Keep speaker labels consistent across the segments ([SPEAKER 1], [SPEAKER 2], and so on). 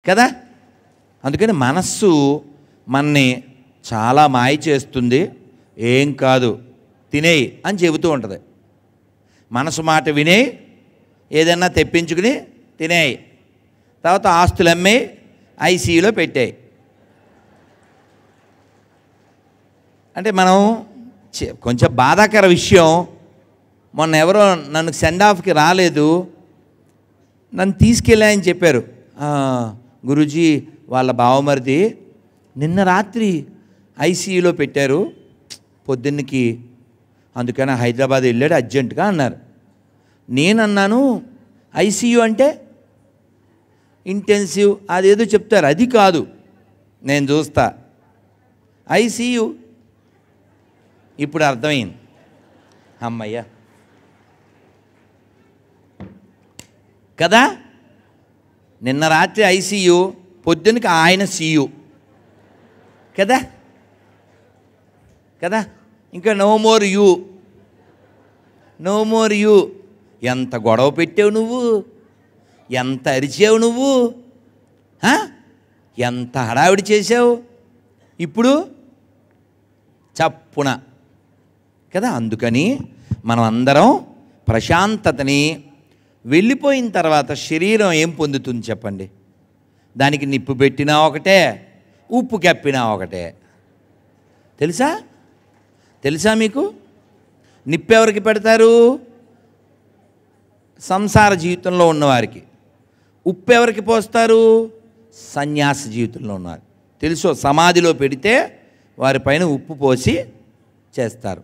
[SPEAKER 1] కదా. అందుకని మనస్సు మనని చాలా మాయ చేస్తుంది. ఏం కాదు, తినేయి అని చెబుతూ ఉంటుంది. మనసు మాట వినేయి, ఏదన్నా తెప్పించుకుని తినేయి, తర్వాత ఆస్తులు అమ్మి ఐసీయూలో పెట్టాయి. అంటే మనం కొంచెం బాధాకర విషయం, మొన్న ఎవరో నన్ను సెండ్ ఆఫ్కి రాలేదు, నన్ను తీసుకెళ్ళాయని చెప్పారు. గురూజీ వాళ్ళ బావమరిది నిన్న రాత్రి ఐసీయూలో పెట్టారు పొద్దున్నకి, అందుకని హైదరాబాద్ వెళ్ళాడు అర్జెంటుగా అన్నారు. నేనన్నాను ఐసీయూ అంటే ఇంటెన్సివ్ అదేదో చెప్తారు, అది కాదు, నేను చూస్తా ఐసీయూ. ఇప్పుడు అర్థమైంది. అమ్మయ్య కదా. నిన్న రాత్రి ఐసీయూ, పొద్దునకి ఆయన సీయూ కదా కదా. ఇంకా no more you, no more you. ఎంత గొడవ పెట్టావు నువ్వు, ఎంత అరిచావు నువ్వు, ఎంత హడావిడి చేసావు, ఇప్పుడు చప్పున కదా. అందుకని మనం అందరం ప్రశాంతతని, వెళ్ళిపోయిన తర్వాత శరీరం ఏం పొందుతుంది చెప్పండి? దానికి నిప్పు పెట్టినా ఒకటే, ఉప్పు కప్పినా ఒకటే. తెలుసా తెలుసా మీకు? నిప్పు ఎవరికి పెడతారు? సంసార జీవితంలో ఉన్నవారికి. ఉప్పు ఎవరికి పోస్తారు? సన్యాస జీవితంలో ఉన్నవారు. తెలుసో, సమాధిలో పెడితే వారిపైన ఉప్పు పోసి చేస్తారు.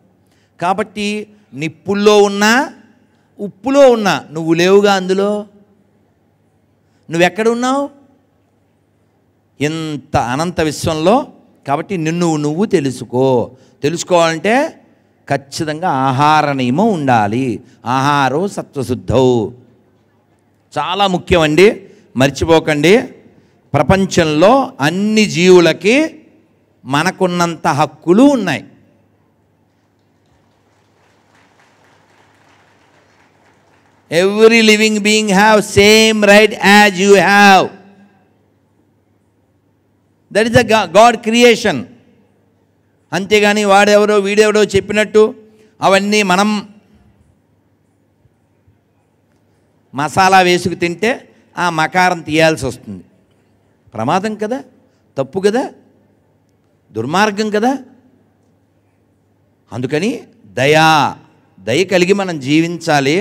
[SPEAKER 1] కాబట్టి నిప్పుల్లో ఉన్నా ఉప్పులో ఉన్నా నువ్వు లేవుగా అందులో. నువ్వెక్కడున్నావు? ఇంత అనంత విశ్వంలో. కాబట్టి నిన్ను నువ్వు తెలుసుకోవాలంటే ఖచ్చితంగా ఆహార నియమం ఉండాలి. ఆహారో సత్వశుద్ధౌ చాలా ముఖ్యమండి, మర్చిపోకండి. ప్రపంచంలో అన్ని జీవులకి మనకున్నంత హక్కులు ఉన్నాయి. Every living being have same right as you have. That is the God creation. అంతేగాని వాడెవరో వీడెవడో చెప్పినట్టు అవన్నీ మనం మసాలా వేసుకు తింటే ఆ మకారం తీయాల్సి వస్తుంది. ప్రమాదం కదా, తప్పు కదా, దుర్మార్గం కదా. అందుకని దయ కలిగి మనం జీవించాలి.